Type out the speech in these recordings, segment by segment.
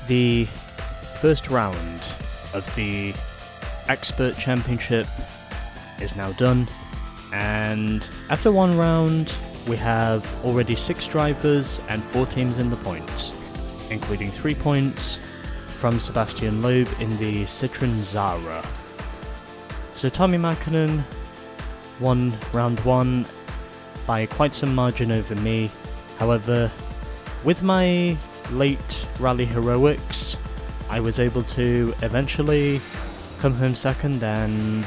The first round of the Expert Championship is now done, and after one round we have already 6 drivers and 4 teams in the points, including 3 points from Sebastian Loeb in the Citroën Zara. So Tommi Mäkinen won round 1 by quite some margin over me. However, with my late rally heroics, I was able to eventually come home second and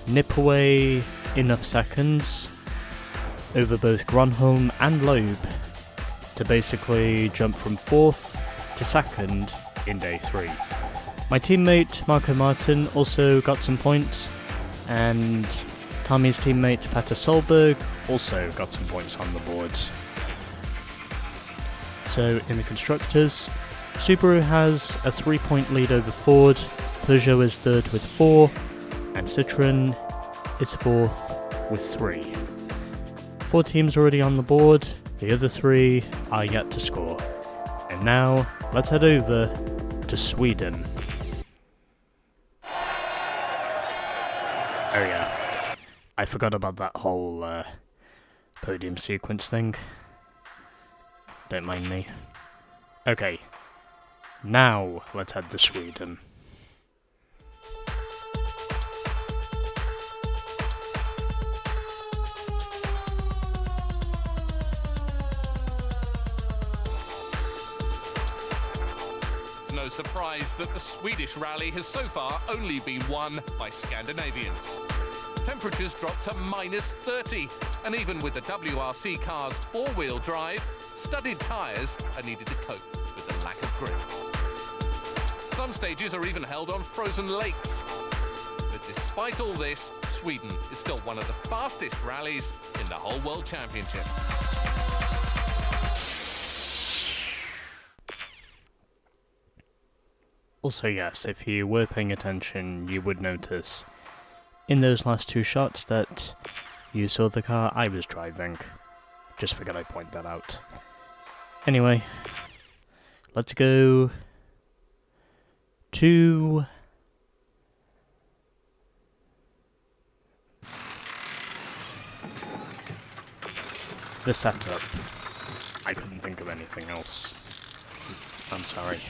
nip away enough seconds over both Gronholm and Loeb to basically jump from 4th to 2nd in day 3. My teammate Marco Martin also got some points, and Tommy's teammate Petter Solberg also got some points on the board. So in the Constructors, Subaru has a 3-point lead over Ford, Peugeot is 3rd with 4, and Citroën is 4th with 3. 4 teams already on the board, the other 3 are yet to score. And now, let's head over to Sweden. Oh yeah, I forgot about that whole podium sequence thing. Don't mind me. Okay, now let's head to Sweden. It's no surprise that the Swedish rally has so far only been won by Scandinavians. Temperatures dropped to -30, and even with the WRC car's 4-wheel drive, studded tyres are needed to cope with the lack of grip. Some stages are even held on frozen lakes. But despite all this, Sweden is still one of the fastest rallies in the whole World Championship. Also yes, if you were paying attention, you would notice in those last 2 shots that you saw the car I was driving. Just figured I'd point that out. Anyway, let's go to the setup. I couldn't think of anything else. I'm sorry.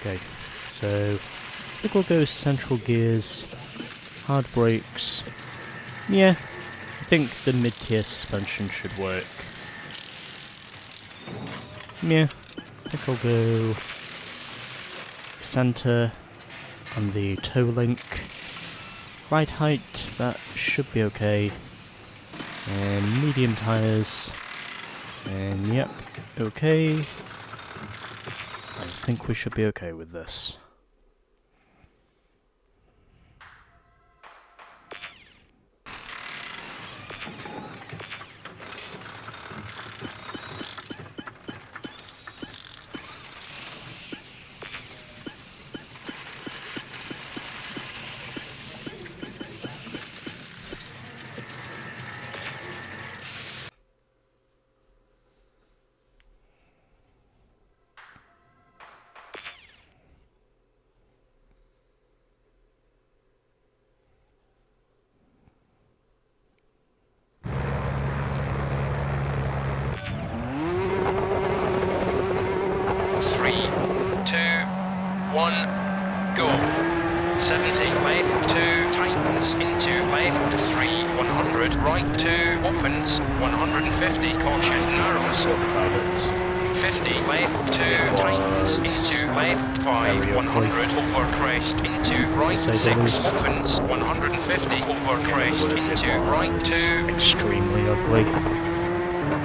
Okay, so I think we'll go central gears, hard brakes. Yeah, I think the mid-tier suspension should work. Yeah, I think I'll go center on the toe link. Ride height, that should be okay. And medium tires. And yep, okay. I think we should be okay with this. Go. 70 left 2 tightens into left 3 100 right 2 opens 150 caution narrows 50 left 2 tightens into left 5 100 over crest into right 6 opens 150 over crest into right 2 extremely ugly.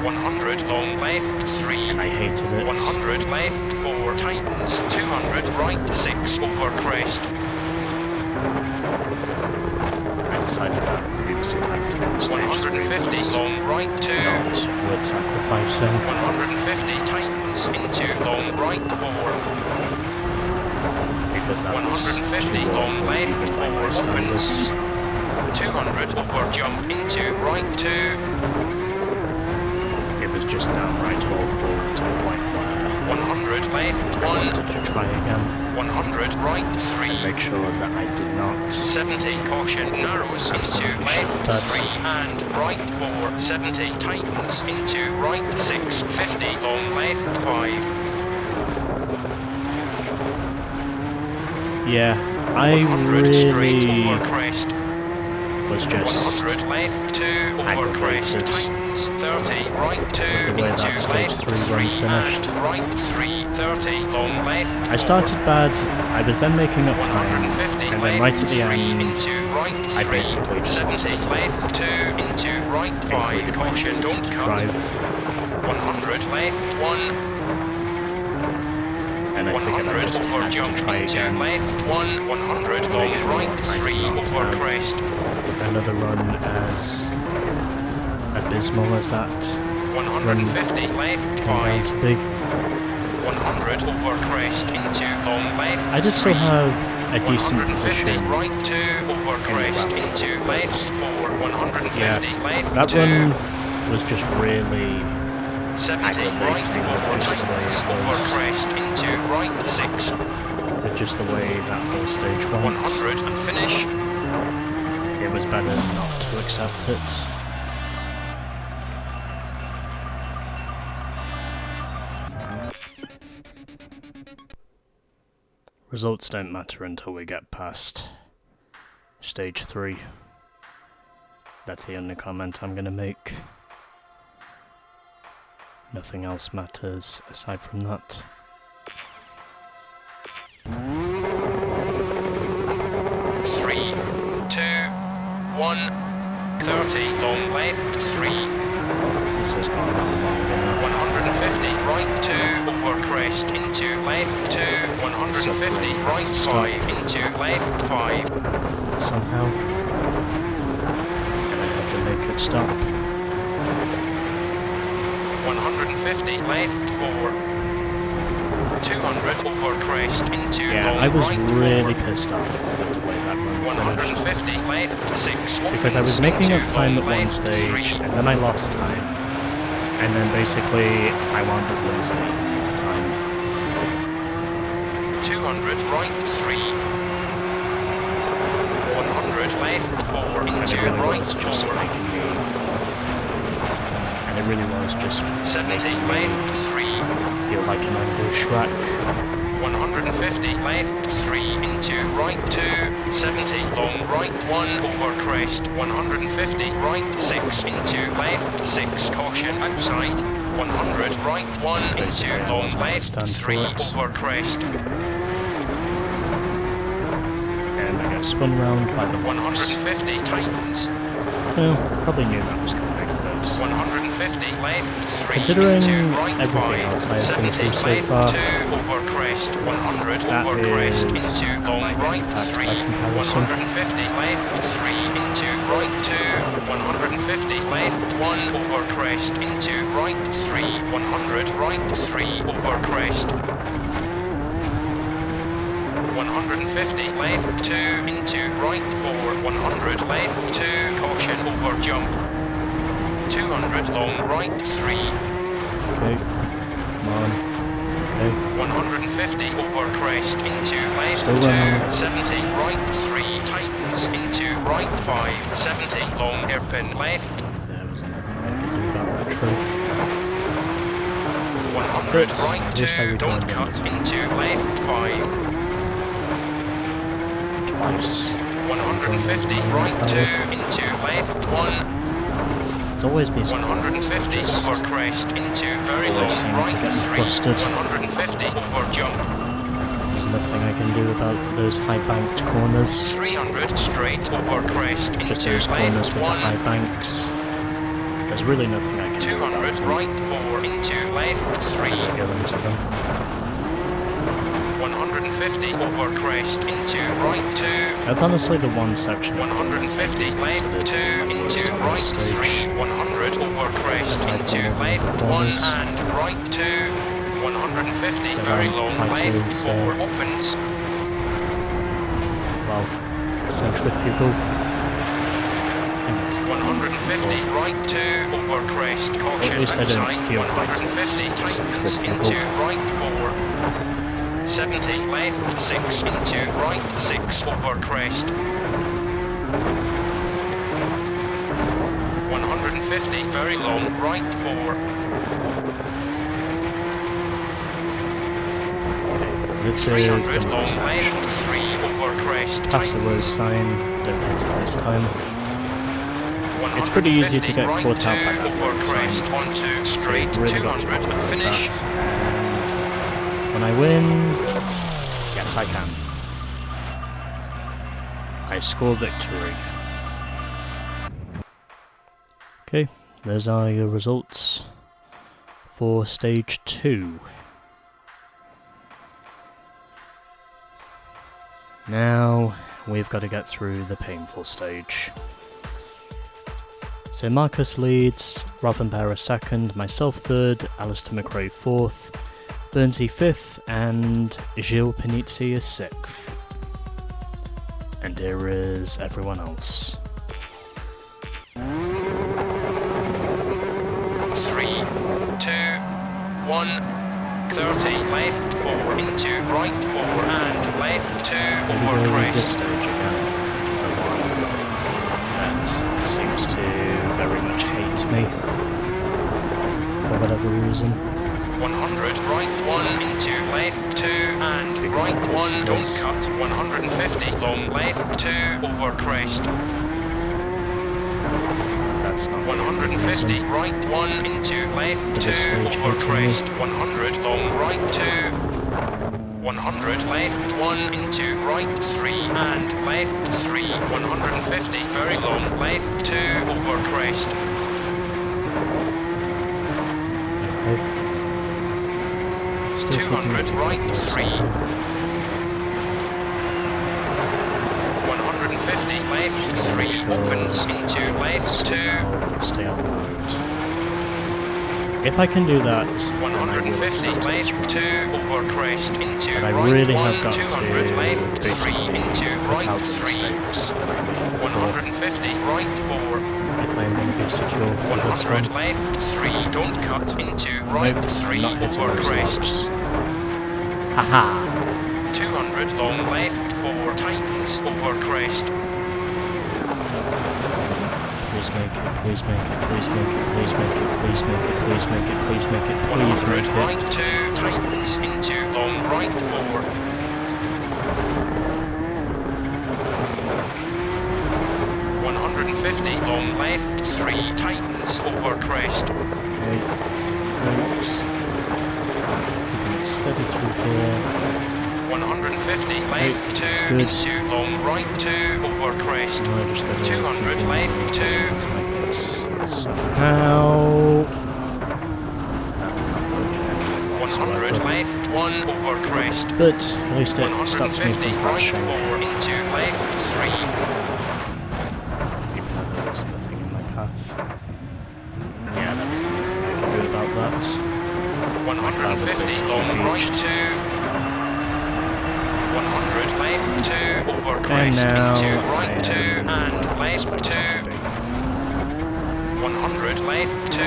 100 long left 3 and I hated it. 100 left 4 tightens 200 right 6 over crest. I decided that previous attack time stage 150 long right 2 not worth sacrificing. 150 tightens into long right 4 because that 150 long left 4 opens 200 over jump into right 2. It was just downright awful to the point where 100 left, I wanted to try again 100 right, and 3, make sure that I did not 70, caution, narrows into Absolutely shit with that. left, 3, and right, 4, 70, tightens into right, 6, 50, long left, 5, Yeah, I 100 straight really over crest, was just 100 left, 2, over crest, aggravated tightens, 30, right, 2, with the way that into stage left, 3 run 3, finished. and right, 3, 30, long left, I started bad, I was then making up 4, time, 150 and then left, right at the 3 end, into right, I 3, basically just lost 70 it all, left, 2 into right, 5, including my caution, ability don't to cut, drive, 100 left, 1, and I figured I 100 just over had to jump try into again. left, 1, 100 to long make sure right, I 3 did not over have crest, another run as abysmal as that 150 left, came down 5, to be. 100 over crest into long left, I did still 3, have a decent 150 position. right 2 over crest into left, 4, 150 Yeah, left, that 2, run was just really 70 right aggravating over with just the way it over was, crest into right 6, with just the way that whole stage went. 100 and finish, It was better not to accept it. Results don't matter until we get past stage 3. That's the only comment I'm gonna make. Nothing else matters aside from that. 3, 2, 1, 30 long left, 3, This has gone on long enough. 150 right 2 over crest into left 2, 150 Suffering has right to stop. 5 into left 5, Somehow. And I have to make it stop. 150 left 4, 200 over crest into Yeah, long I was right really 4, pissed off with the way that run finished. 150 left 6, Because I was making up into time long at one left, stage, 3, and then I lost time. And then basically, I wound up losing even more time. 200 right 3, 100 left 4 And into it really right was just 4, making me... And it really was just 70 making me left 3, feel like an angry Shrek. 150 left 3 into right 2, 70 long right 1 over crest, 150 right 6 into left 6 caution outside, 100 right 1 Basically, into I long wasn't gonna left stand for 3 it. over crest, And I got spun round by the box. 150 tightens, Well, probably knew that was coming, but... 150 left 3 Considering into right everything 5, else I have been 70 through so left far, 2 over crest, 100 that over crest is into a long minor right impact 3, by comparison. 150 left 3 into right 2, 150 left 1 over crest into right 3, 100 right 3 over crest, 150 left 2 into right 4, 100 left 2 caution over jump, 200 long right 3, Okay, come on. Okay, 150 over crest into left Still 2, running. 70 right 3 tightens into right 5, 70 long hairpin left, there was nothing I could do about that tree. 100 But right at least I 2 don't rejoined cut him. into left 5, Twice. 150 right 2 into left 1, It's always these 150 corners that just over crest into very long always seem to right get me 3, flustered. 150 over jump, There's nothing I can do about those high banked corners. 300 straight over crest into Just those corners left with the 1, high banks. There's really nothing I can do about 200 them right 4 into left as I 3, go into them. 150 over crest into right 2, That's honestly the one section of corners I 150 do left consider 2 to be the worst into on right this stage. 3, 100 over crest Aside from into all the left other 1 corners and right 2, 150 that very aren't long quite left as, 4 opens, well, centrifugal. I think fast. 150 right to over crest, caution At least I don't outside, feel quite as 150 tightens centrifugal. into right 4, 70 left 6 into right 6 over crest, 150 very long right 4, This is 300 the long motor left section. 3 over crest, Past the road tightens, sign, don't hit it this time. It's pretty easy to 150 get right caught out by to that over road sign. crest, 1 2 So straight, you've really got to 200 be aware of finish. that. And can I win? Yes, I can. I score victory. Okay, those are your results for stage 2. Now we've got to get through the painful stage. So Marcus leads, Rothenbauer second, myself third, Alistair McRae fourth, Burnsy fifth, and Gilles Panizzi is sixth. And here is everyone else. 3, 2, 1, 30, left 4 into right 4 and left 2 Here we over go with this crest. stage again. The one that seems to very much hate me. For whatever reason. 100, right 1 into left 2 and Because right of course 1, it don't does. cut, 150, long left 2 over crest. That's not the 150, reason. right 1 into left For 2 this stage, over hating me. crest, 100 long right 2, 100 left 1 into right 3 and left 3, 150 very long left 2 over crest, Okay. Still keeping 200 it together right 3, somehow. 150 left Just gotta make 3 sure opens into left 2, somehow stay on the road. If I can do that, then I will 150 accept this left run. 2 over crest into But I right really 1, have got 200 left 3 to basically into cut right out the 3, mistakes that I made before 150 right 4, if I'm going to be secure for this 100 one. left 3, don't cut into right Nope, 3 I'm not hitting over those crest, logs. Haha! 200 long left 4 tightens over crest, Please make it, please make it, please make it, please make it, please make it, please make it, please make it, please 100 make right it. 2 tightens into long right 4, 150 long left 3 tightens over crest, Okay, oops. Keeping it steady through here. 150 left it's 2 good. into long right 2 over crest, Now I just gotta 200 continue left 2, to my pace. Somehow... That did not work in any way 100 whatsoever. left 1 over crest, But at least it stops me 150 from right crashing. 4 into left 3, Even though there's nothing in my path. Yeah, there was nothing I could do about that. 150 basically long right beached. 2, 100 left 2 over And crest now into I right 2 am and left expected 2, to be. 100 left 2,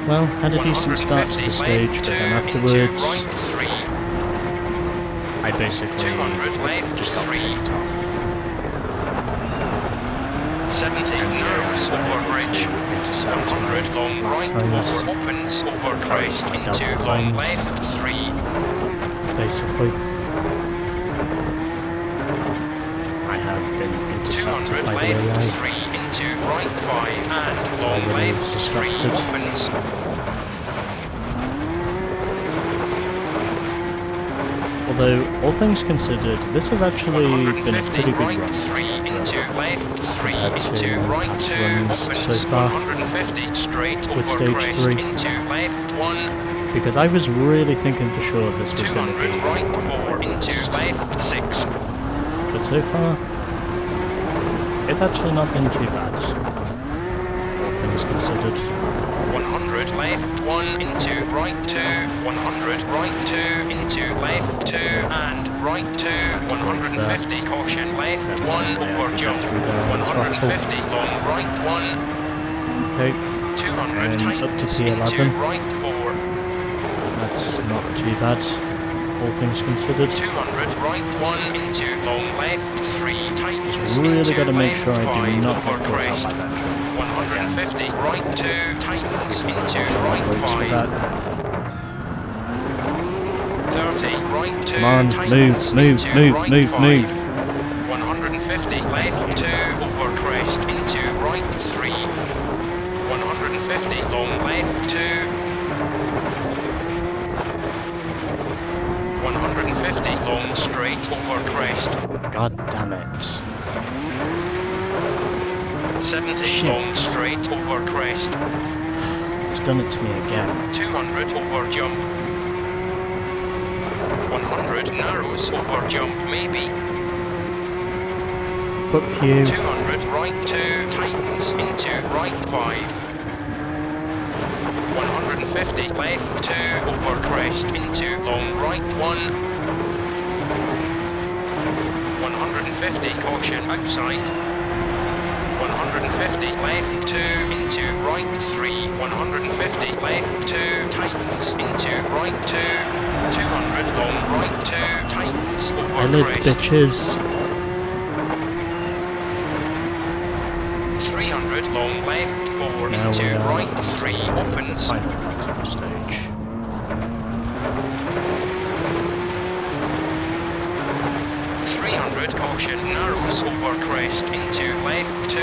Well, had a decent start to the 150 stage, left but 2 then into afterwards, right 3, I basically 200 left just got 3, picked off. 70 narrows over bridge, Intercept 100 long right times. 4 opens over crest delta into long times. left 3, Basically, I have been 200 intercepted by the left AI. 3 into right 5 and As I long would have left 3 suspected. opens, Although, all things considered, this has actually been a 150 pretty good right run 3 into left 3 compared to into right past 2 runs opens, so far 150 straight with over stage crest 3. into left 1, because I was really thinking for sure this was going to 200 be right one of the 4 into hardest. left 6, But so far, it's actually not been too bad, all things considered. 100 left 1 into right 2, 100 right 2 into left 2 and right 2, 150 caution left 1 over jump, 150 long right 1, Okay, 200 and tightens up to into P11. right 4, That's not too bad, all things considered. 200 right 1 into long left 3 tightens Just really into got to make left sure I do 5 not over get caught out crest, by that jump. 150 right 2 tightens into So right brakes for 5. that. 30, right 2, Come on, tightens move, into move, right move, 5. move. 150, left 2, over crest, into right 3. 150, long left 2. 150, long straight, over crest. God damn it. 70, Shit. long straight, over crest. It's done it to me again. 200, over jump. 100, narrows, over jump, maybe. Fuck you. 200, right 2, tightens into right 5. 150, left 2, over crest, into long right 1. 150, caution, outside. 150, left 2, into right 3. 150, left 2, tightens, into right 2. 200, long right 2, tightens, over I lived, crest. bitches. 300 long left 4 Now into we're right 3 opens. final part of the stage. 300 caution narrows over crest into left 2.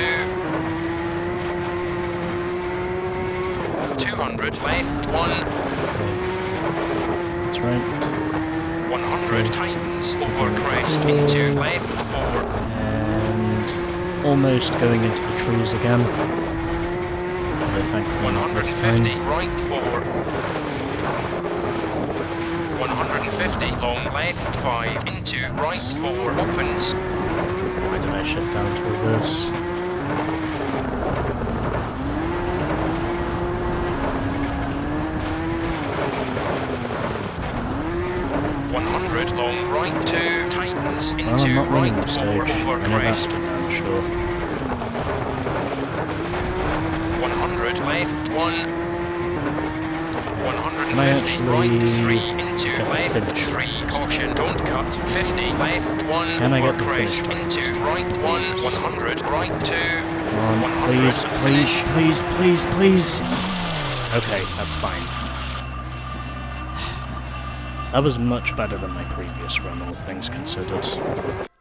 200 left 1. Okay. That's right. 100 tightens over crest into left 4. And almost going into the trees again. Although thankfully not this time. 150 right 4. 150 long left 5 into right 4 opens. Why did I shift down to reverse? Long right 2 tightens into Well, I'm not right running the 4 stage. over I know that's crest. for damn sure. 100 left 1. 150 Can I actually right 3 into get the left finish 3 right this caution don't cut 50 left 1 Can I over get the finish crest right into this time, right 1 please? 100 right 2. Come on, 100 please, please, finish. please, please, please. Okay, that's fine. That was much better than my previous run, all things considered.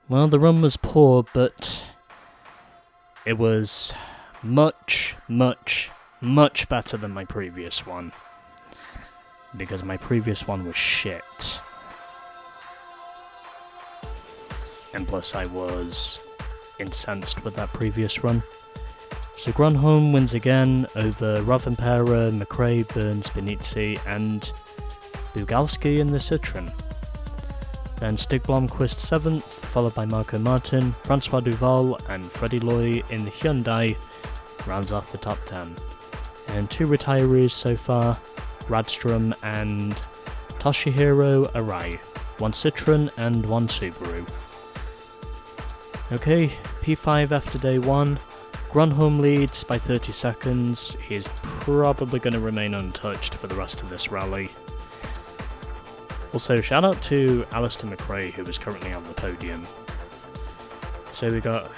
Well, the run was poor, but it was much, much, much better than my previous one. Because my previous one was shit. And plus I was incensed with that previous run. So Grönholm wins again over Rovanperä, McRae, Burns, Benizzi and Bugalski in the Citroën. Then Stig Blomqvist 7th, followed by Marco Martin, Francois Duval and Freddie Loy in the Hyundai rounds off the top 10. And 2 retirees so far, Radstrom and Toshihiro Arai, 1 Citroën and 1 Subaru. Okay, P5 after day 1, Grönholm leads by 30 seconds, he's probably going to remain untouched for the rest of this rally. Also, shout out to Alistair McRae, who is currently on the podium. So we got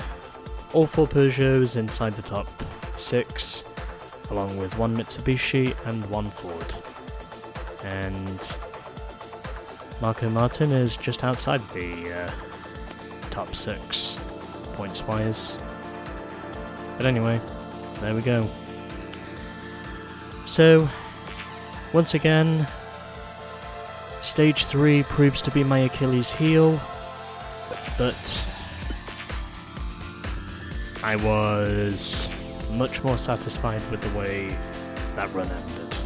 all 4 Peugeots inside the top 6, along with 1 Mitsubishi and 1 Ford. And Marco Martin is just outside the top 6, points-wise. But anyway, there we go. So, once again, Stage 3 proves to be my Achilles heel, but I was much more satisfied with the way that run ended.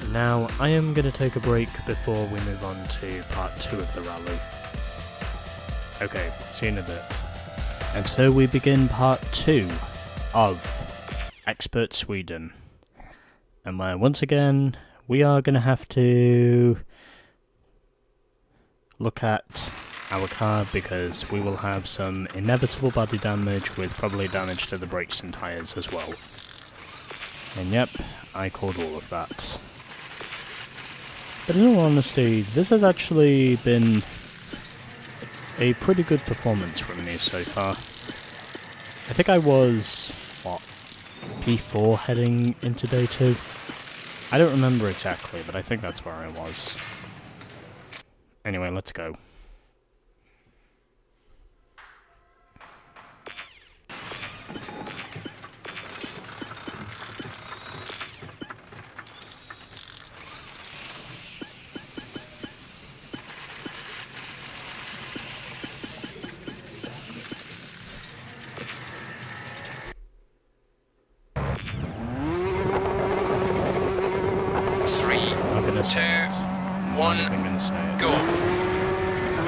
And now I am going to take a break before we move on to part 2 of the rally. Okay, see you in a bit. And so we begin part 2 of Expert Sweden. And once again, we are going to have to look at our car because we will have some inevitable body damage with probably damage to the brakes and tyres as well. And yep, I called all of that. But in all honesty, this has actually been a pretty good performance from me so far. I think I was, P4 heading into day 2? I don't remember exactly, but I think that's where I was. Anyway, let's go. Two, one, go.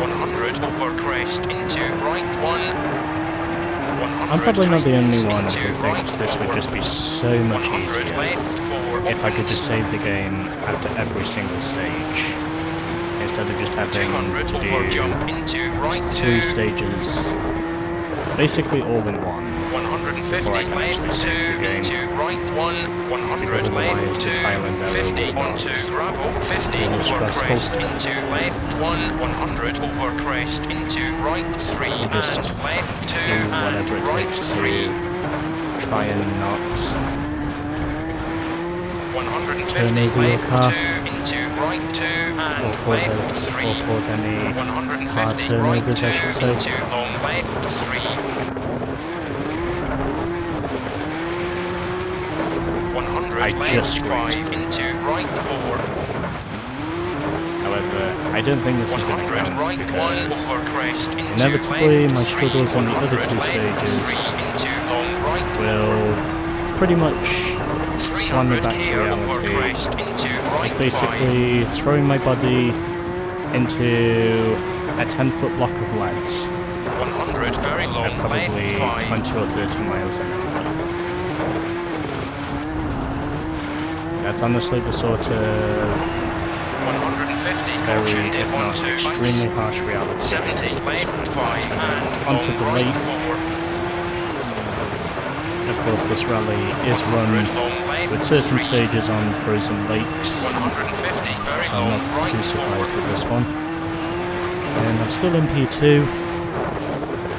100 over crest into right, 100. I'm probably not the only one who thinks this would just be so much easier if I could just save the game after every single stage, instead of just having to do 3 stages, basically all in one, before I can actually save the game, because otherwise the trial and error will not feel stressful. I'll just do whatever it takes to try and not turn over your car, or cause any car turnovers, I should say. I just screwed. However, I don't think this is going to count because inevitably my struggles on the other 2 stages will pretty much slam me back to reality. Like basically throwing my body into a 10-foot block of lead at probably 20 or 30 miles an hour. That's honestly the sort of very, if not extremely harsh reality I take onto the lake. Of course, this rally is run with certain stages on frozen lakes, so I'm not too surprised with this one. And I'm still in P2,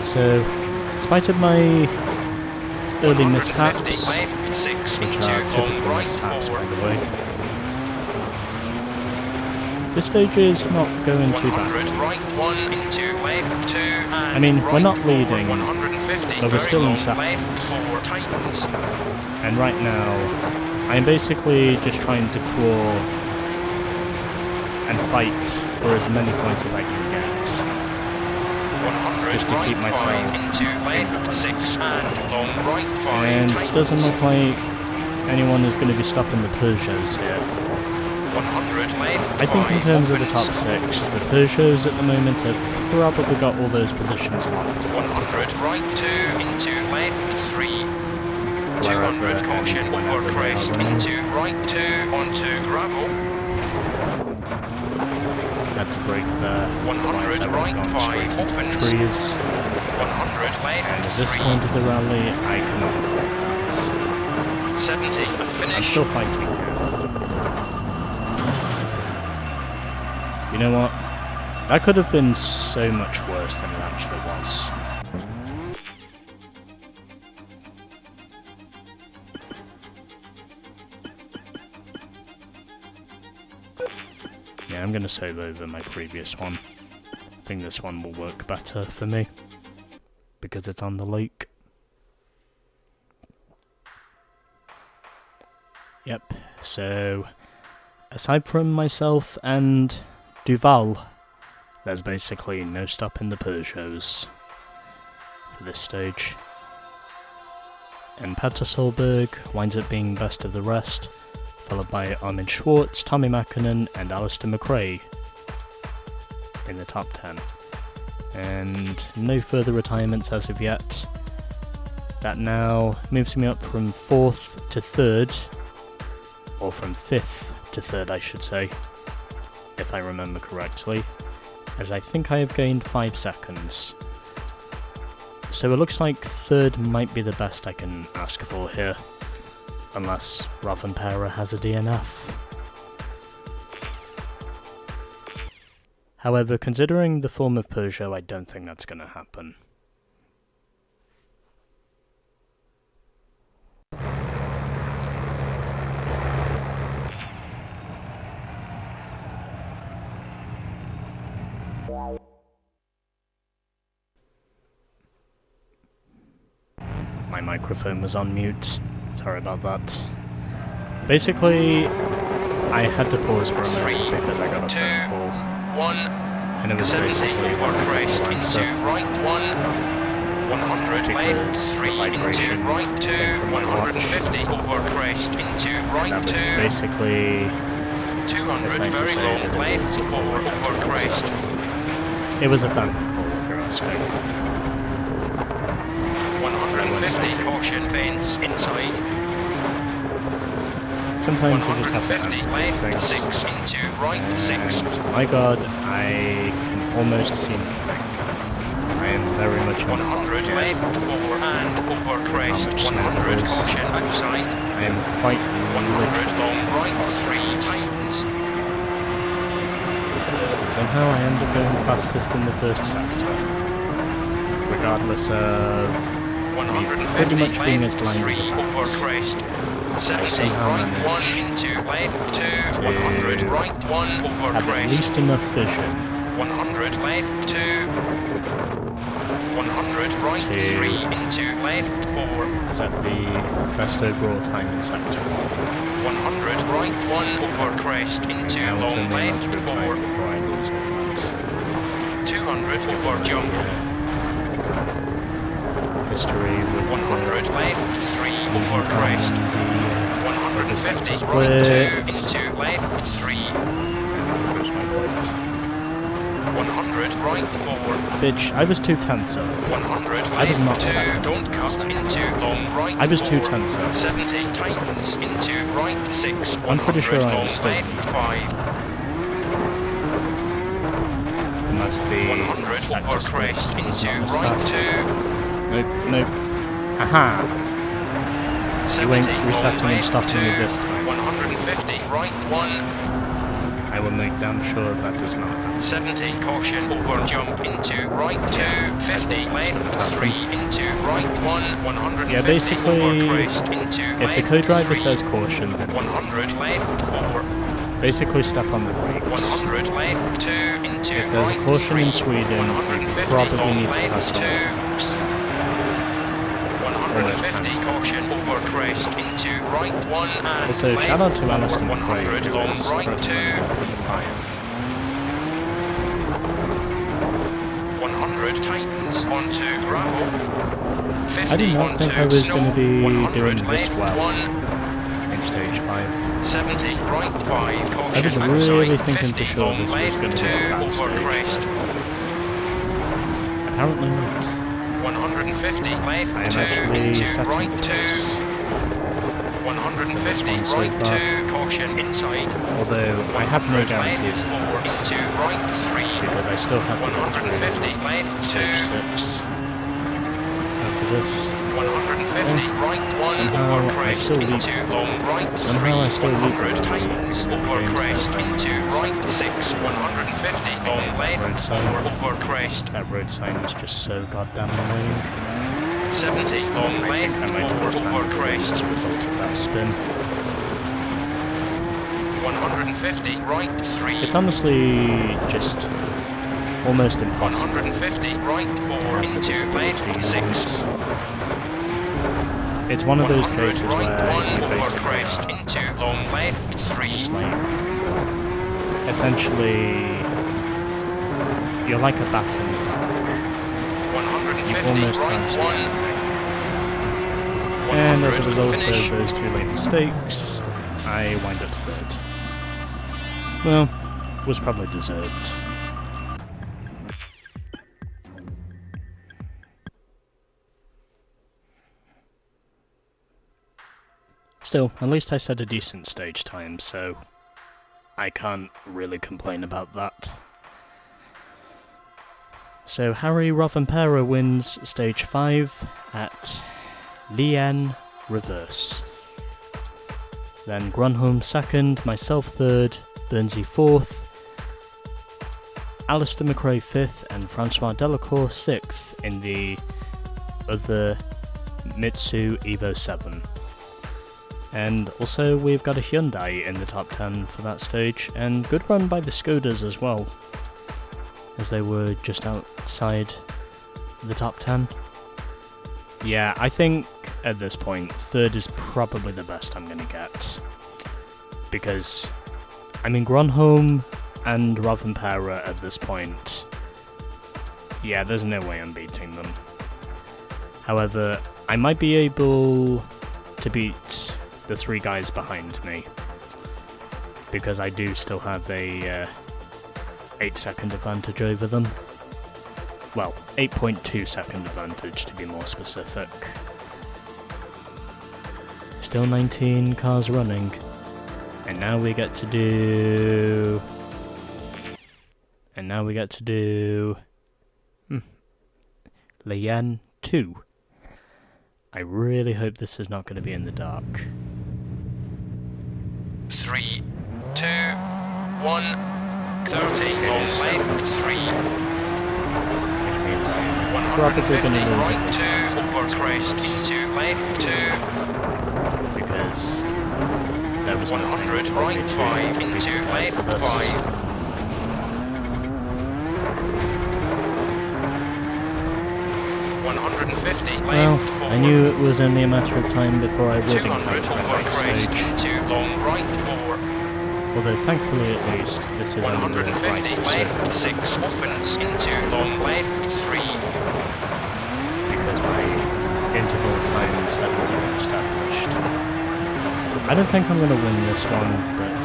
so in spite of my early mishaps, which are typical mishaps by the way, this stage is not going too bad. I mean, we're not leading, but we're still in second. And right now, I'm basically just trying to claw and fight for as many points as I can get, just to keep myself in points. And it doesn't look like anyone is going to be stopping the Peugeots here. I think in terms of the top 6, the Peugeots at the moment have probably got all those positions locked. 100 right 2 into left 3. 200 caution over crest into right 2 onto gravel. Had to break there, otherwise I would have gone straight into the trees. 100 left, and at this point of the rally, I cannot afford that. 70 and finish. I'm still fighting here. You know what? That could have been so much worse than it actually was. Yeah, I'm going to save over my previous one. I think this one will work better for me, because it's on the lake. Yep, so aside from myself and Duval, there's basically no stopping the Peugeots for this stage. And Petter Solberg winds up being best of the rest, followed by Armin Schwartz, Tommy Mäkinen and Alistair McRae in the top 10. And no further retirements as of yet, That now moves me up from 4th to 3rd, or from 5th to 3rd I should say, if I remember correctly, as I think I have gained 5 seconds. So it looks like 3rd might be the best I can ask for here, unless Rovanpera has a DNF. However, considering the form of Peugeot, I don't think that's going to happen. My microphone was on mute, sorry about that. Basically, I had to pause for a moment because I got a phone call. And it was basically over crest to answer into right 100 because the vibration right came 2 from my watch. 150 over crest into right That was 2 basically 200 assigned to very say long that it left was a call I had over to crest. answer. It was a family call if you're asking. 150 caution vents inside. Sometimes you just have to 150 answer these left things. 6 into right 6. And my god, I can almost see nothing. I am very much on the fog 100 here. left 4 and over crest. much snow 100 there is. caution outside. I am quite 100 literally long right fog 3 here. tightens. Somehow I end up going fastest in the first sector, regardless of me pretty 150 much being as left blind as 3 a over bat. crest. I 70 somehow right 1 manage into left 2 to 100 right 1 over have at crest. least enough vision 100 left 2 100 right To 3 into left 4 set the best overall time in sector. 100 right 1 over crest into Now it's long only a left matter of 4 time before I lose all that. 200 over jump History with 100 left 3 losing over time crest. in the sector 150 right 2 splits. into left 3 Where's my point? 100 right 4 Bitch, I was 2 tenths up. 100 I was not left 2 second. don't cut into long right I was 2 4 tenths up. 70 tightens into right 6 I'm pretty sure I 100 was long still left 5 And that's the 100 sector over split. crest It's into not as right fast. 2 Nope, nope. Aha! You 70 ain't resetting long and stopping me left this 2 time. 150 right 1 I will make damn sure that does not happen. 70 caution over jump into right 2 50 left 3 into right 1 150 Yeah, basically, over crest into If the left co-driver 3, says caution, then 100 left 4 basically step on the brakes. 100 left 2 into If there's a right caution 3, in Sweden, you 150 probably long need to left pass on 2 the brakes. Almost 150 hands caution over crest into right 1 and Also, shout out to Alistair 100 McRae, who long is right currently 2 P5. 100 tightens onto gravel. 50 I did not onto think I was snow, going to be 100 doing this left well 1, in stage 5. 70 right 5 caution I was really outside, thinking 50 for sure long this was left going to be 2 a bad over stage. crest. Apparently not. 150 I left am 2 actually into setting right the 2 pace, 150 one so right far. 2 caution inside. although I have no 100 guarantees left of 4 that, into right 3 because I still have to get through 150 left stage 2 6 after this. 150 right 1 Somehow over I crest still leap. into long right 3 Somehow I still leap 100 tightens the over game crest says into that. right 6 150 long Road left sign. 4 over crest That road sign is just so goddamn annoying. 70 long I think I might have left just 4 over handled it as crest a result of that spin. 150 right 3 It's honestly just almost impossible 150 right to 4 have the into visibility left you 6 want. It's one of those 100 cases right where 1 you over basically crest are into long left 3 just like, essentially, you're like a bat in the dark. You 150 almost can't right see 1 anything. And as a 100 result finish. of those 2 late mistakes, I wind up 3rd. Well, was probably deserved. still, at least I set a decent stage time, so I can't really complain about that. So Harry Rovanpera wins stage 5 at Lien Reverse. Then Grunholm 2nd, myself 3rd, Burnsy 4th, Alistair McRae 5th, and Francois Delacour 6th in the other Mitsu Evo 7. And also we've got a Hyundai in the top 10 for that stage, and good run by the Skodas as well, as they were just outside the top 10. Yeah, I think at this point, 3rd is probably the best I'm going to get. Because, I mean, Grunholm and Rovanpera at this point, yeah, there's no way I'm beating them. However, I might be able to beat the 3 guys behind me, because I do still have a 8-second advantage over them. Well, 8.2 second advantage to be more specific. Still 19 cars running, and now we get to do... Lien 2. I really hope this is not going to be in the dark. 3, 2, 1, 30, long left, 3. Which means I'm probably going to lose at right, least 10 2, over seconds. crest, into left, 2, Because there was nothing 100, that told me right, to 5, be into prepared for left, this. 5. 150, Well, left, I knew it was only a matter of time before I would 200, encounter the over next crest, stage. into long right, 4. Although thankfully at least this is under 150, right left, 6, circumstances. opens, into long left, 3. Because my interval times have already been established. I don't think I'm going to win this one, but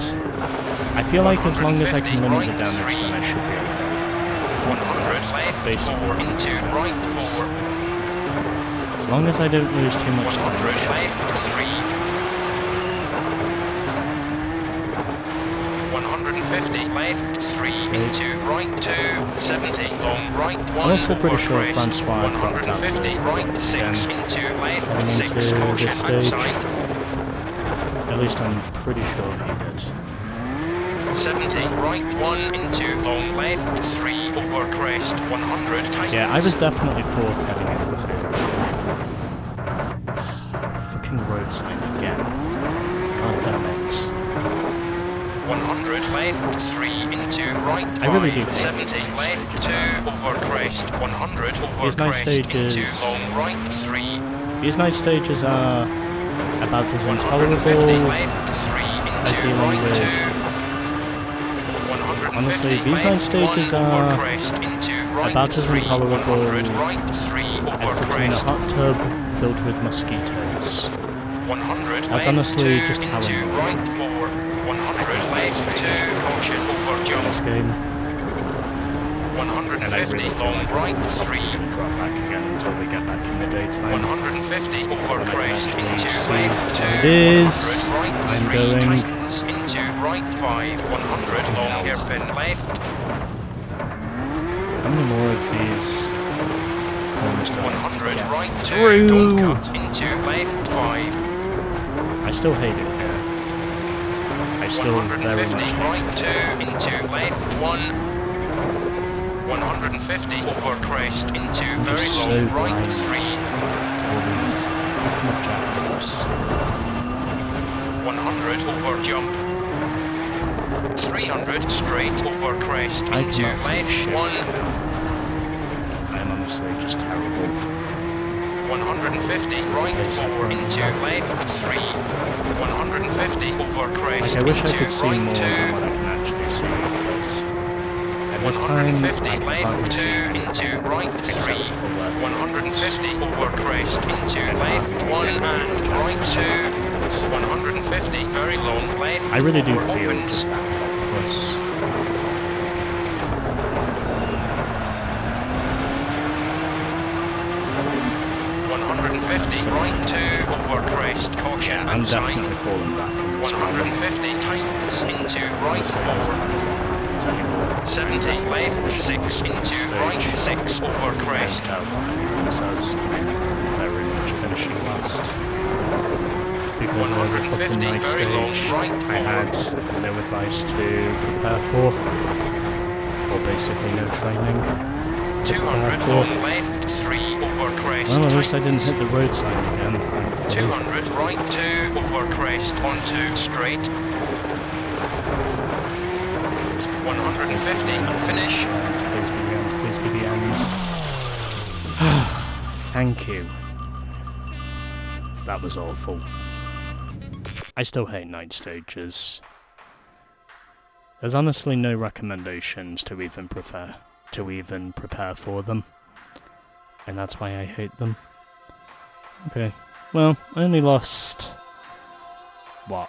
I feel like as long as I can limit the damage, then I should be okay. 100, left, Basically, 4, into right, 4. as long as I don't lose too much time, I 100, should be left, fine. 3. 150, left, 3, into right, 2, 70, long right, 1, I'm also pretty over sure crest, Francois dropped out of 150, the right, race 6, again, into left, heading 6, into caution this stage. outside, At least I'm pretty sure he did. 70, right, 1, into long left, 3, over crest, 100, tight. Yeah, I was definitely 4th heading into... Fucking road sign again. God damn it. 100, left, 3, into right, 5, I really do hate 70, these night left, stages 2, now. over crest, 100, over These night crest, stages- into long right, 3, These night stages are about as 150, intolerable left, 3, as into dealing right, with... 2, 150, Honestly, these left, night stages 1, over are crest, into right, about as 3, intolerable 100, right, 3, over as sitting in a crest, hot tub filled with mosquitoes. 100, That's left, honestly 2, just how into annoying right, 4, 100, left, 2, caution, over jump, this game, 150, and I really feel long like right, I'm probably 3, going to drop back again until we get back in the daytime. 150, over When I can crest, actually into see left, 2, what it is 100, right, I'm 3, going. tightens, into right, 5, 100, long hairpin left, How many more of these corners do I have to 100, get right, 2, through? don't cut, into left, 5, I still hate it here. I still very 150, much right, hate it. 2, into left, 1, 150, over crest, into I'm very just so long right, blind 3, to all these fucking objectives. 100, over jump, 300, straight, over crest, I into cannot see left, shit 1, I am honestly just terrible. 150, right, Pace 4, up into enough. left, 3, 150, over crest, Like, I wish I into could see right, more 2, than what I can actually see, but at this time, I 150, can hardly left, 2, see into anything right, 3, except for where 150, over crest, into left, 1, and right, 2, 150, very long left, I really do over feel opens, just that helpless. 150, 150 right 2 over crest, caution I'm outside. definitely falling back in this one. 150 tightens into right Honestly, it doesn't 4. matter what happens anymore. 70 left, 6 into right, Stage. 6 over crest. It says very much finishing last. Because of the fucking 150, night very long, stage, right I had no advice to prepare for, or basically no training to 200 prepare for. long left, 3 over crest. Well, at least I didn't tightens. hit the road sign again, thankfully. 200 right 2 over crest, onto straight. 150 and finish. Please be the end, please be the end. Thank you. That was awful. I still hate night stages. There's honestly no recommendations to even prepare for them. And that's why I hate them. Okay, well, I only lost... what?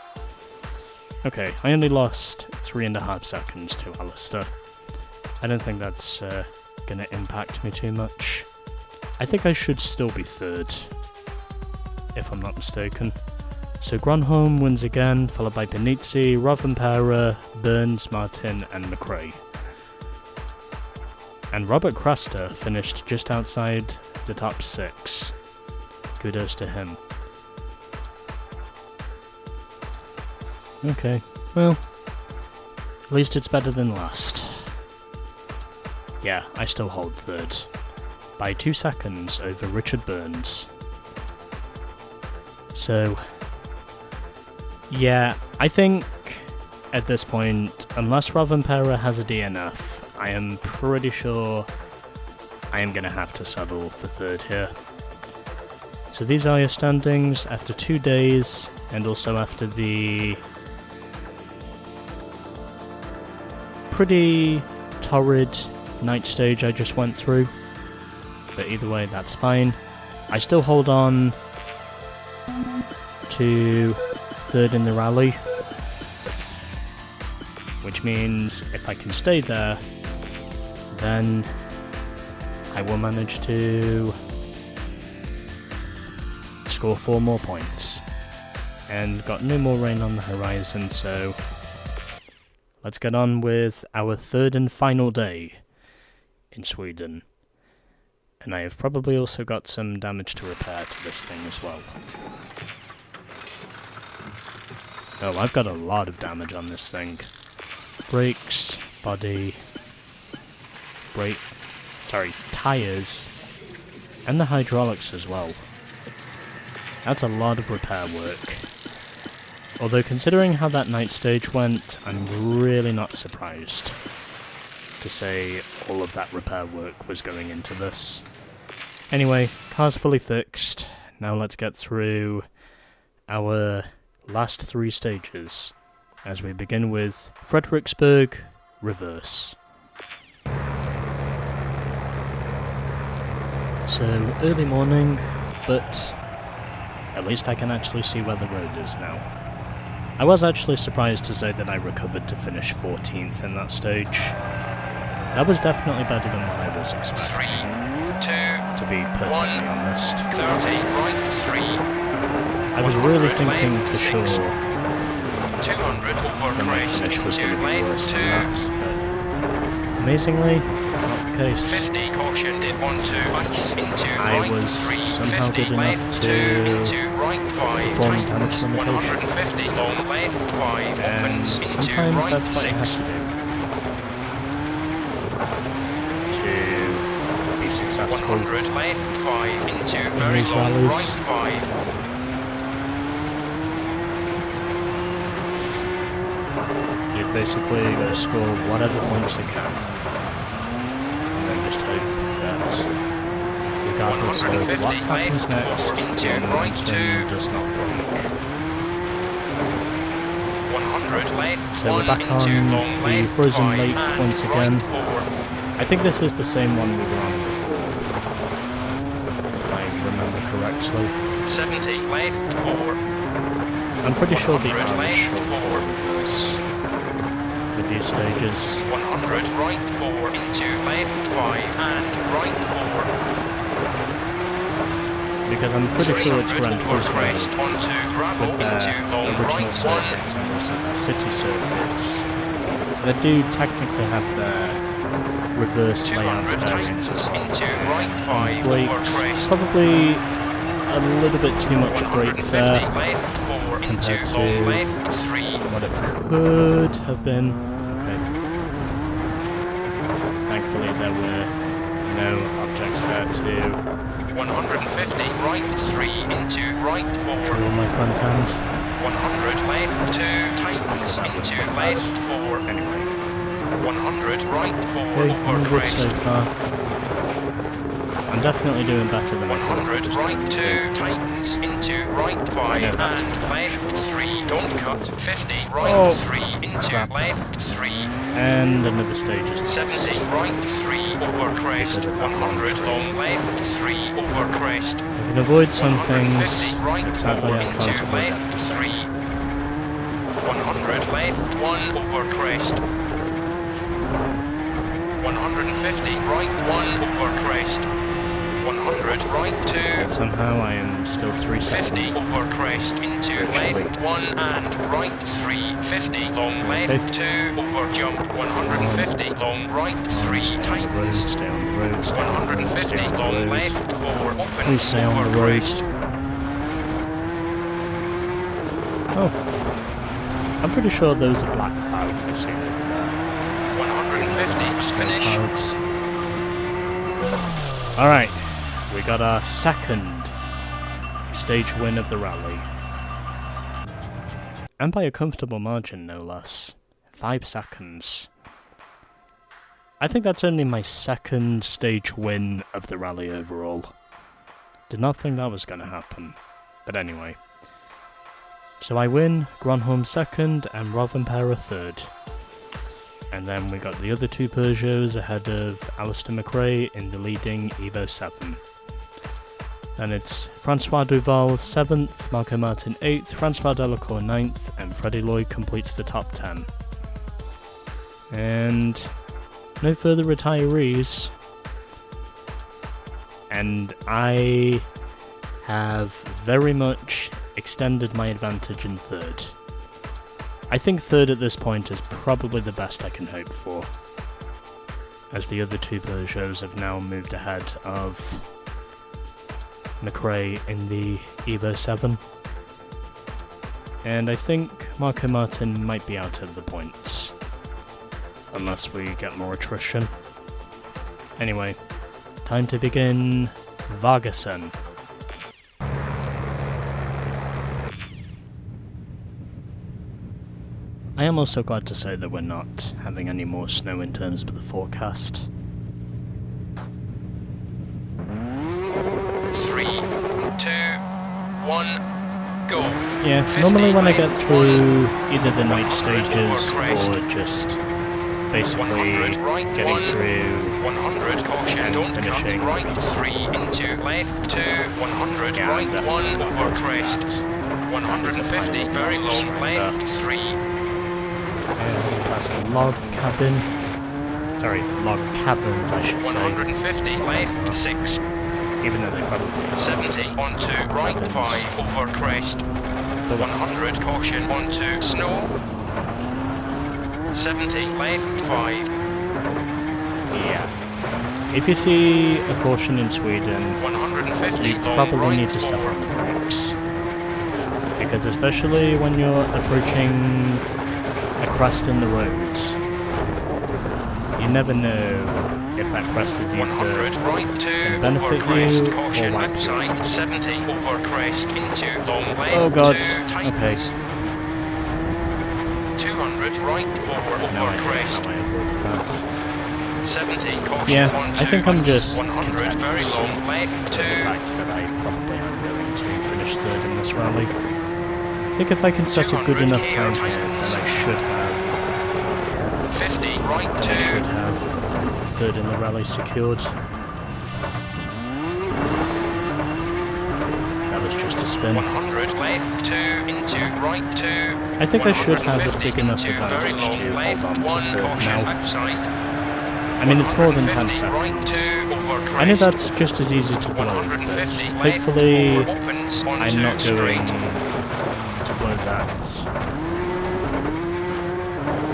Okay, I only lost 3.5 seconds to Alistair. I don't think that's gonna impact me too much. I think I should still be third, if I'm not mistaken. So Gronholm wins again, followed by Benizzi, Rovanpera, Burns, Martin and McRae. And Robert Craster finished just outside the top 6. Kudos to him. Okay, well, at least it's better than last. Yeah, I still hold third, by 2 seconds over Richard Burns. So, yeah, I think at this point, unless Rovanpera has a DNF, I am pretty sure I am going to have to settle for third here. So these are your standings after 2 days, and also after the pretty torrid night stage I just went through. But either way, that's fine. I still hold on to third in the rally, which means if I can stay there, then I will manage to score 4 more points. And got no more rain on the horizon, so let's get on with our third and final day in Sweden. And I have probably also got some damage to repair to this thing as well. Oh, I've got a lot of damage on this thing. Brakes, body, tyres, and the hydraulics as well. That's a lot of repair work. Although considering how that night stage went, I'm really not surprised to say all of that repair work was going into this. Anyway, car's fully fixed. Now let's get through our last 3 stages, as we begin with Frederiksberg Reverse. So, early morning, but at least I can actually see where the road is now. I was actually surprised to say that I recovered to finish 14th in that stage. That was definitely better than what I was expecting, 3, 2, to be perfectly honest. 30, right 3. I was really thinking for sure 200 over that my crest, finish was going to be left worse 2, than that, but amazingly, not the case. 50 caution, did 1 2, ice into I right was 3, somehow 50 good enough left to 2, into right 5, perform damage tightens, limitation. 150 long left 5, And opens into sometimes right that's what 6. you have to do to be successful 100 left 5 into in very these long rallies. right 5. You've basically got to score whatever points you can, and then just hope that regardless of what happens next, your momentum does not break. 100 left, So we're back on the frozen lake once again. I think this is the same one we were on before, if I remember correctly. 70 left 4. I'm pretty sure the 100 arm is left, short for reverse with these stages. 100 right 4 into left 5 and right because I'm pretty sure it's Gran Turismo crest onto gravel with their into long original right circuits and also their city circuits. They do technically have their reverse layout 200 variants as well. into right 5 over Brakes, crest. probably a little bit too much brake 150 there left 4 compared into to long left 3. what it could have been. Okay. Thankfully there were no objects there to 150 right 3 into right 4. drill my front end. 100 left 2 tightens That would into be left bad. 4. Anyway, 100 right 4 okay, over I'm good crest. so far. I'm definitely doing better than I thought I 100 was right going 2 to. tightens into right 5 know that's and what left I'm 3. Don't cut 50 right Oh, 3 into crap. left 3. And another stage is lost. 70 right 3 over crest. Because of that 100 long long left 3 over crest. I can avoid some things, 150 right but sadly 4 I can't into avoid left everything. 3. 100 left 1 over crest. 150 right 1 over crest. 100 right 2. But somehow I am still 3 seconds. 50 over crest into Virtually. left 1 and right 3. 50 long left 2 over jump. 150 long right 3 Stay on the road, tightens. stay on the road, stay on the road, 150 stay on the long road. left 4 opens Please stay on over the road. crest. Oh. I'm pretty sure those are black clouds I see over there. 150 Snow finish. clouds. Alright, we got our second stage win of the rally. And by a comfortable margin, no less. 5 seconds. I think that's only my second stage win of the rally overall. Did not think that was going to happen. But anyway. So I win, Gronholm second, and Rovanpera third. And then we got the other 2 Peugeots ahead of Alistair McRae in the leading Evo 7. Then it's Francois Duval 7th, Marco Martin 8th, Francois Delacour 9th, and Freddie Lloyd completes the top 10. And no further retirees. And I have very much extended my advantage in third. I think third at this point is probably the best I can hope for, as the other 2 Peugeots have now moved ahead of McRae in the Evo 7. And I think Marco Martin might be out of the points, unless we get more attrition. Anyway, time to begin Vargasen. I am also glad to say that we're not having any more snow in terms of the forecast. 3, 2, 1, go. Yeah, 50 normally when I get left, through 1, either the night 100 stages over crest. or just basically 100 right getting 1, through 100 caution, and don't finishing. cut right 3 into left 2, 100 Yeah, right definitely 1 not over getting crest. that. 150 very long left 3. And past a log cabin. Sorry, log caverns I should say. 150 left 6. Even though they probably are. 70 onto right Cabins. 5 over crest. But 100 caution onto snow. 70 left 5. yeah. If you see a caution in Sweden, 150 you long probably right need to step 4. on the brakes. Because especially when you're approaching a crest in the road, you never know if that crest is 100 either right 2 benefit over crest. you Caution or wipe you outside. out. 70 over crest into long left. Oh god, 2 tightens. okay. 200 right 4 No over idea crest. how I avoided that. 70 caution Yeah, onto I think I'm just 100 content very long left with the 2. fact that I probably am going to finish third in this rally. I think if I can set a good 200 enough here, time here, tightens. then I should have 50 right 2. third in the rally secured. That was just a spin. 100 left 2 into right 2. I think I should have a 150 big enough into very advantage to long hold left on to 1 third caution now. outside. I mean, it's more than 10 150, right seconds. to over crest. I know that's just as easy to blow, but 150, hopefully left, opens, I'm onto not going straight. to blow that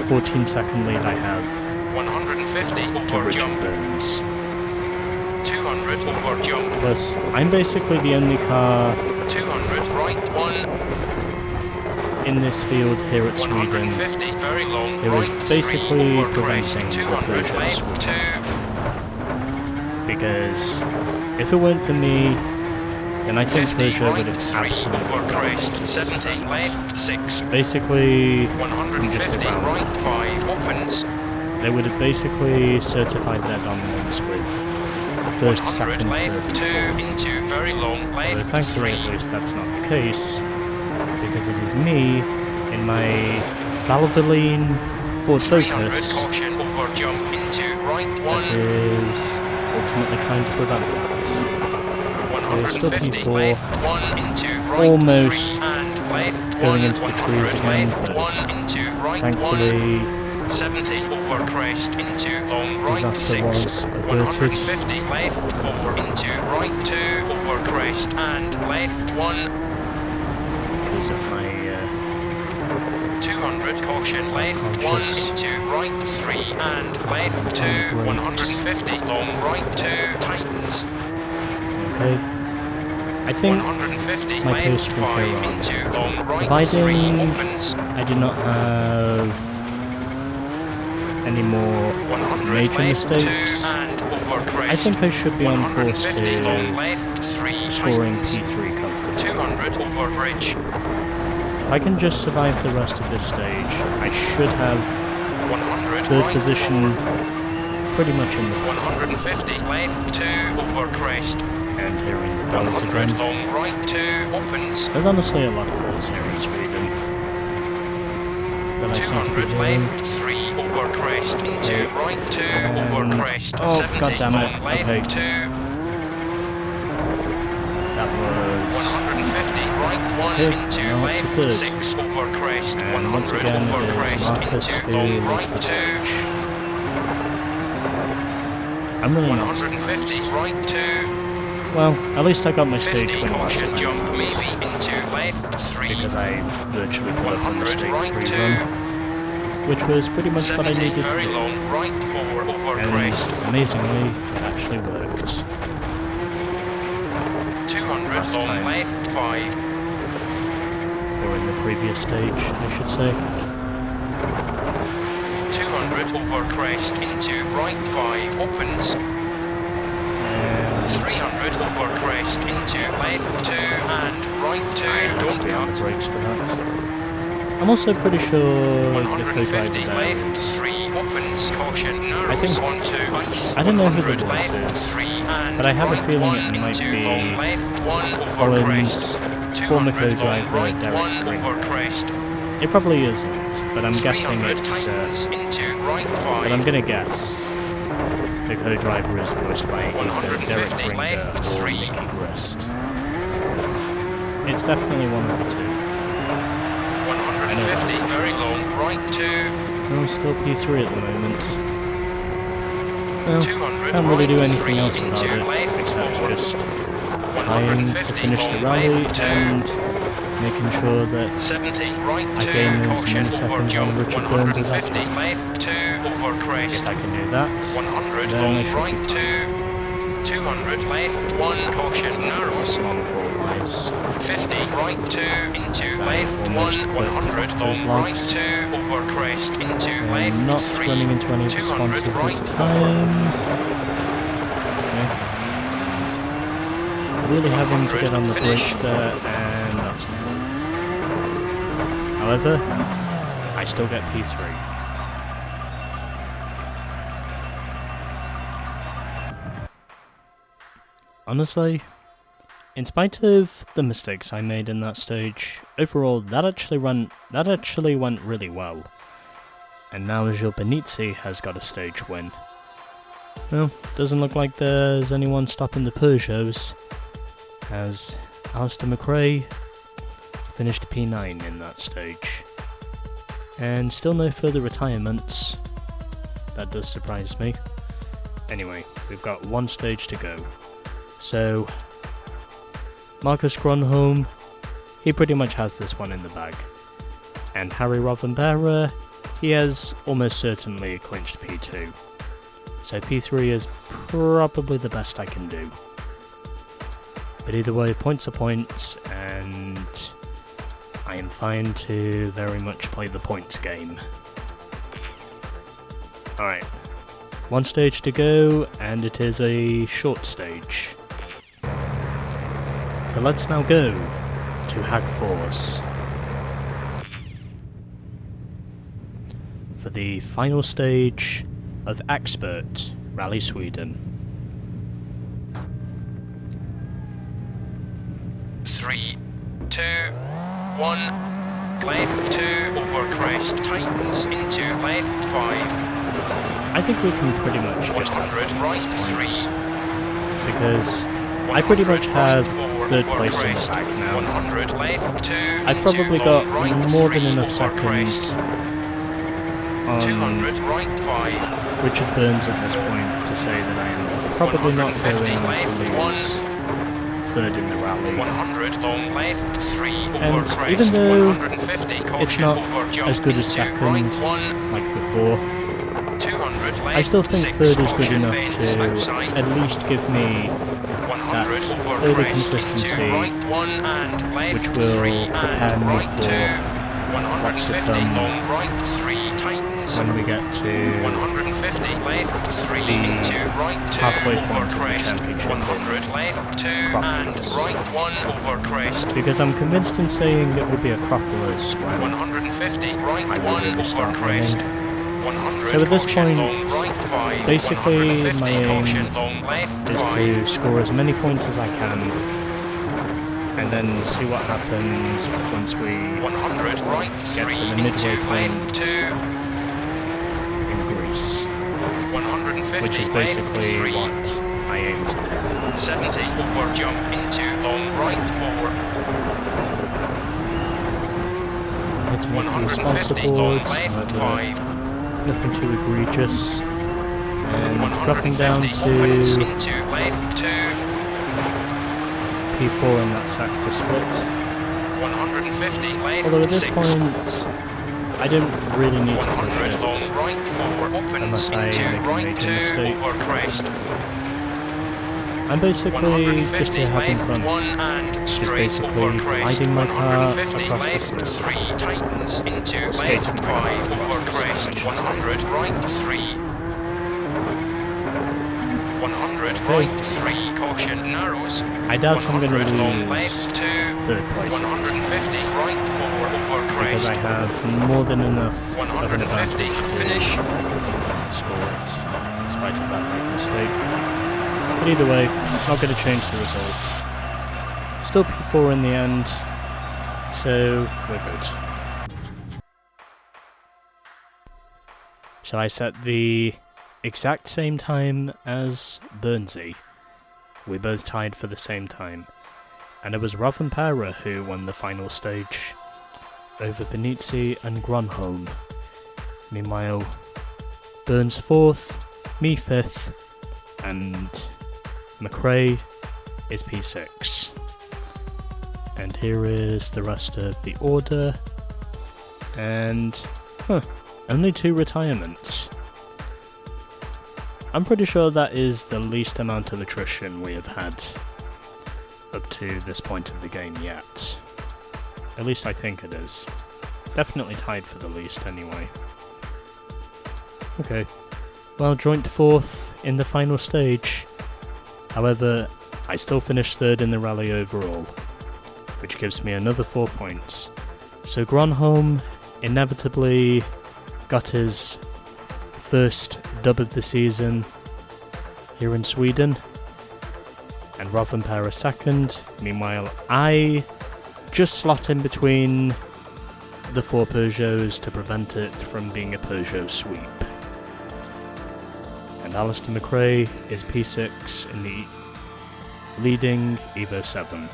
14-second lead I have 150, to over Richard jump. Burns. 200, over jump. Plus, I'm basically the only car 200, right, 1. in this field here at Sweden 150, very long, who is right, basically 3, over crest. preventing the 200, Peugeot left, Sweden. 2. Because if it weren't for me, then I think 50, Peugeot would right, have 3, absolutely over crest. dominated this 70, event. left, 6. Basically, from just the 150, ground, right, 5, opens. they would have basically certified their dominance with first, 100, second, third, left, 2, and fourth. into, very long, Although left, thankfully 3. at least that's not the case, because it is me in my Valvoline Ford 300, Focus caution, over jump, into, right, 1. that is ultimately trying to prevent that. We're still 150, P4, left, 1, into, right, almost 3, and left, going 1, into the trees 100, again, left, but 1, into, right, 1. thankfully 70 over crest into long right disaster 6. was averted 150 left 4 into right 2 over crest and left 1. because of my 200 caution left 1 self-conscious into right 3 and left 2. brakes. 150 long right 2 tightens. okay. I think 150 my left pace from 5 here on, into long right 3 providing opens. I did not have any more 100 major left 2 mistakes, and over crest. I think I should be on course 150 long to left 3 scoring tightens. P3 comfortably. 200 over bridge. If I can just survive the rest of this stage, I should have 100 third right position forward. pretty much in the 150 left 2 over crest. and hearing the bells 100 again. long right 2 opens. There's honestly a lot of bells here in Sweden that I seem to be 200 hearing. left 3 over crest into right 2 over And- crest. oh, 70 goddammit, long left okay. 2. That was... 150 right 1 Okay, into now up to left third. 6 over crest. And 100 once again over it is crest Marcus into who long leads right the 2. stage. I'm really not 150 surprised. right 2. Well, at least I got my stage 50 win last caution time jump round, maybe into left 3. because I virtually put up a 100 mistake right 3 2. run, which was pretty much what I 70 needed to very do. long right 4 over crest. And amazingly, it actually worked. 200 last long time. left 5. Or in the previous stage, I should say. 200 over crest into right 5 opens. And 300 over crest into left 2 and right 2 I have to don't be on the cut. brakes for that. I'm also pretty sure the 150 co-driver there left is... 3 opens. Caution narrows think- onto ice. I don't know who the 100 voice left is, 3 and but I have a right feeling 1 it might into be long left 1 over Collins' crest. former 200 long co-driver, right Derek 1 Ring. over crest. It probably isn't, but I'm guessing 300 it's... tightens into right 5. but I'm gonna guess the co-driver is voiced by either Derek 150 Ringer left, or 3. Nicky Grist. It's definitely one of the two. 150 very long right 2. I'm still P3 at the moment. Well, 200 can't really do right, anything 3 else about into it, left, except forward. just trying to 150 finish the long rally left, 2. and making sure that 70 right 2. I gain as Caution many over seconds jump. on Richard Burns as I 150 can. left 2 over crest. If I can do that, 100 then I long should right be fine. 2. 200 left 1. Caution narrows. Long haul wise. 50 right 2 into So I left 1. almost clipped 100 those long right logs. 2 over crest into I'm left not 3. running into any 200 responses right this time. Okay. And really having to get on the brakes there, and that's not. However, I still get P3. Honestly, in spite of the mistakes I made in that stage, overall that actually went really well. And now Gilles Benizzi has got a stage win. Well, doesn't look like there's anyone stopping the Peugeots, as Alistair McRae finished P9 in that stage. And still no further retirements. That does surprise me. Anyway, we've got one stage to go. So, Marcus Grönholm, he pretty much has this one in the bag. And Harry Rovanperä, he has almost certainly clinched P2. So P3 is probably the best I can do. But either way, points are points, and I am fine to very much play the points game. Alright, one stage to go, and it is a short stage. So let's now go to Hagfors for the final stage of Expert Rally Sweden. 3, 2, 1, left 2 over crest, tightens into left 5. I think we can pretty much just have 100 fun at right this 3. point, because I pretty much have third place in the bag now. 100 left 2. I've probably into got long right more than 3 enough over seconds crest. on 200 right 5. Richard Burns at this point to say that I am probably not going to lose third in the rally. 100 long left 3 over And crest. even though 150 it's caution not over jump as good as into second, right 1. like before, 200 left I still think 6 third is good caution enough fence to outside. at least give me 100 that over early crest consistency, into right 1 and left which will 3 prepare and me right for 2. what's to 150 come long right 3 tightens. when we get to 150 left 3 the into right 2 halfway over point of the crest. championship 100 left 2 and Acropolis. right 1 over crest. because I'm convinced in saying it will be Acropolis when 150 right I 1 will really over start crest. winning. 100 So at this caution point, long right 5. basically 150 my aim caution long left is 5. to score as many points as I can, and then see what happens once we 100 right get 3 to the midway into point left 2. in Greece, 150 which is left basically 3. what I aim to do. 70 over jump into long right 4. Hitting a few sponsor 150 long boards, left however, 5. nothing too egregious, and dropping 150 down opens to into left 2. P4 in that sector split. 150 left Although at this 6. point, I don't really need to push 100 long it. right 4 opens Unless I into make a right major 2 mistake. over crest. I'm basically just 150 here having left fun. 1 and Just straight basically over crest. gliding my car 150 across the left slope. 3 tightens into Or skating left my car 5 across over the slope, I crest. should say. 100 right 3. 100 Okay. right 3 caution narrows. I doubt I'm going to 100 long lose left 2. third place at this 150 point, right 4 over crest. because I have more than enough of an 150 advantage to finish. score it, in spite of that late mistake. But either way, not going to change the result. Still P4 in the end, so we're good. So I set the exact same time as Burnsy. We both tied for the same time. And it was Rovanperä who won the final stage over Benizzi and Grönholm. Meanwhile, Burns 4th, me 5th, and McRae is P6. And here is the rest of the order. And, only 2 retirements. I'm pretty sure that is the least amount of attrition we have had up to this point of the game yet. At least I think it is. Definitely tied for the least anyway. Okay. Well, joint 4th in the final stage. However, I still finished 3rd in the rally overall, which gives me another 4 points. So Grönholm inevitably got his first dub of the season here in Sweden, and Rovanperä 2nd. Meanwhile, I just slot in between the 4 Peugeots to prevent it from being a Peugeot sweep. And Alistair McRae is P6 in the leading Evo 7.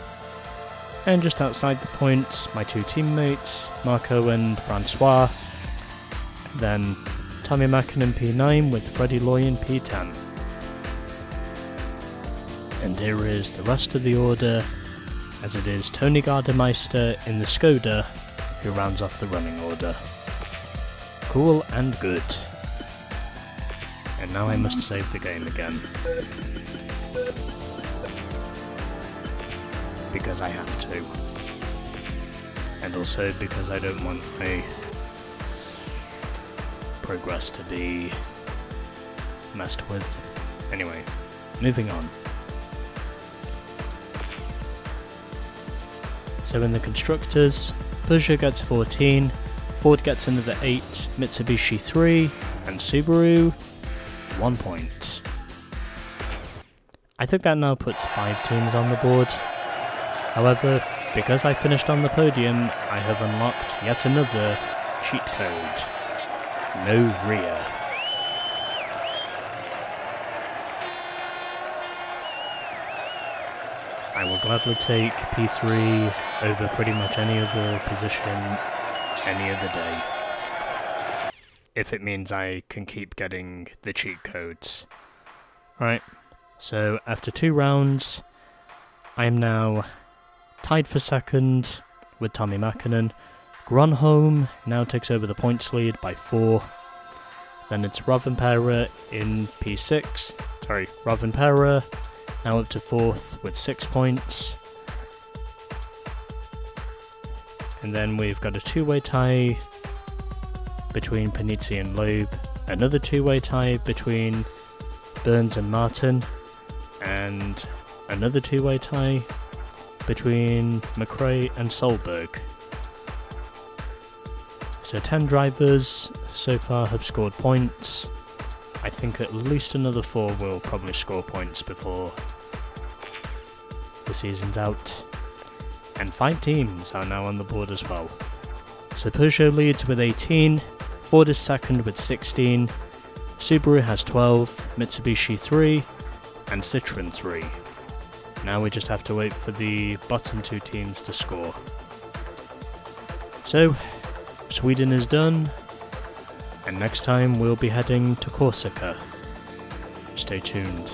And just outside the points, my 2 teammates, Marco and Francois. Then Tommy Mackinnon P9 with Freddie Loy in P10. And here is the rest of the order, as it is Tony Gardemeister in the Skoda who rounds off the running order. Cool and good. And now I must save the game again. Because I have to. And also because I don't want my progress to be messed with. Anyway, moving on. So in the constructors, Peugeot gets 14, Ford gets another 8, Mitsubishi 3, and Subaru 1 point. I think that now puts 5 teams on the board. However, because I finished on the podium, I have unlocked yet another cheat code. No rear. I will gladly take P3 over pretty much any other position any other day, if it means I can keep getting the cheat codes. Right, so after 2 rounds, I am now tied for second with Tommi Mäkinen. Gronholm now takes over the points lead by 4. Then it's Rovanperä in P6. Rovanperä now up to 4th with 6 points. And then we've got a 2-way tie between Panizzi and Loeb. Another 2-way tie between Burns and Martin. And another 2-way tie between McRae and Solberg. So 10 drivers so far have scored points. I think at least another 4 will probably score points before the season's out. And 5 teams are now on the board as well. So Peugeot leads with 18, Ford is second with 16, Subaru has 12, Mitsubishi 3, and Citroën 3. Now we just have to wait for the bottom 2 teams to score. So, Sweden is done, and next time we'll be heading to Corsica. Stay tuned.